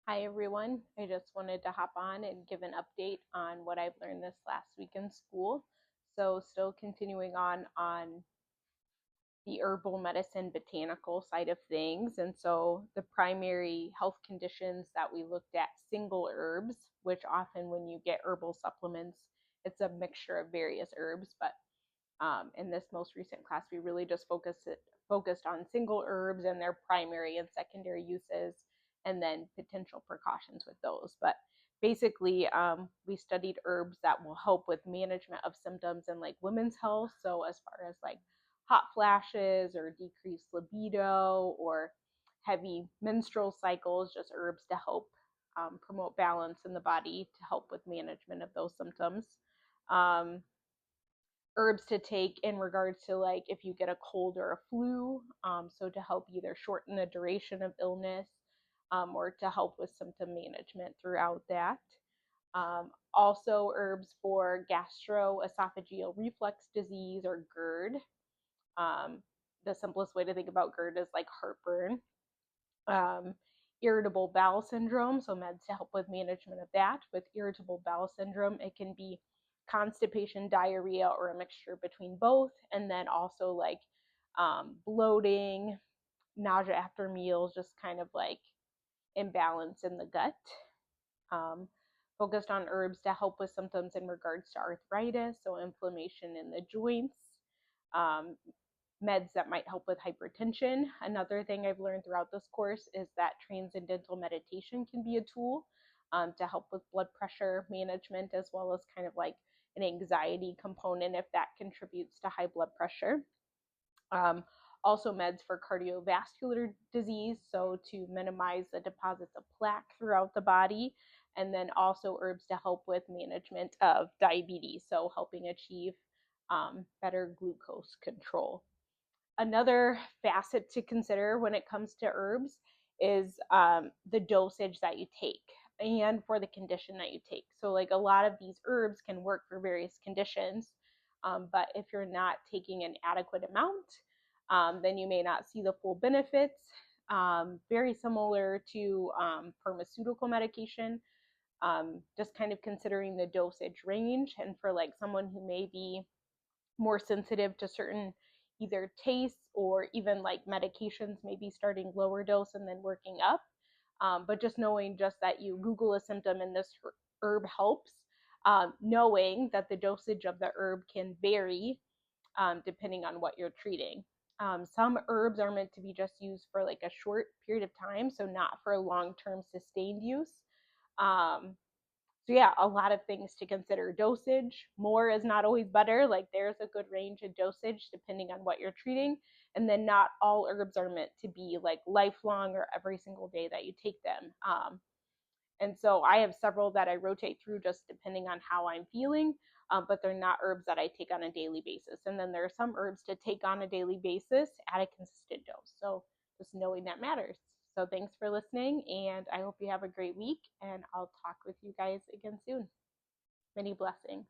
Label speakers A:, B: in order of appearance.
A: Hi, everyone. I just wanted to hop on and give an update on what I've learned this last week in school. So, still continuing on the herbal medicine botanical side of things. And so, the primary health conditions that we looked at single herbs, which often when you get herbal supplements, it's a mixture of various herbs. But in this most recent class, we really just focused on single herbs and their primary and secondary uses, and then potential precautions with those. But basically, we studied herbs that will help with management of symptoms in like women's health. So as far as like hot flashes or decreased libido or heavy menstrual cycles, just herbs to help promote balance in the body to help with management of those symptoms. Um, Herbs to take in regards to like if you get a cold or a flu, so to help either shorten the duration of illness, or to help with symptom management throughout that. Also herbs for gastroesophageal reflux disease or GERD. um, the simplest way to think about GERD is like heartburn. um, Irritable bowel syndrome, so meds to help with management of that. With irritable bowel syndrome, it can be constipation, diarrhea, or a mixture between both, and then also like bloating, nausea after meals, just kind of like imbalance in the gut. Um, Focused on herbs to help with symptoms in regards to arthritis, so inflammation in the joints. Um, Meds that might help with hypertension. Another thing I've learned throughout this course is that transcendental meditation can be a tool to help with blood pressure management, as well as kind of like an anxiety component if that contributes to high blood pressure. Um, Also, meds for cardiovascular disease, so to minimize the deposits of plaque throughout the body. And then also herbs to help with management of diabetes, so helping achieve better glucose control. Another facet to consider when it comes to herbs is the dosage that you take and for the condition that you take. So, like a lot of these herbs can work for various conditions, but if you're not taking an adequate amount, then you may not see the full benefits. Very similar to pharmaceutical medication, just kind of considering the dosage range. And for like someone who may be more sensitive to certain either tastes or even like medications, maybe starting lower dose and then working up. But just knowing just that you Google a symptom and this herb helps, knowing that the dosage of the herb can vary depending on what you're treating. Some herbs are meant to be just used for like a short period of time, so not for long term sustained use. Um, so yeah, a lot of things to consider. Dosage, more is not always better. Like there's a good range of dosage depending on what you're treating. And then not all herbs are meant to be like lifelong or every single day that you take them. And so I have several that I rotate through just depending on how I'm feeling, but they're not herbs that I take on a daily basis. And then there are some herbs to take on a daily basis at a consistent dose. So just knowing that matters. So thanks for listening, and I hope you have a great week, and I'll talk with you guys again soon. Many blessings.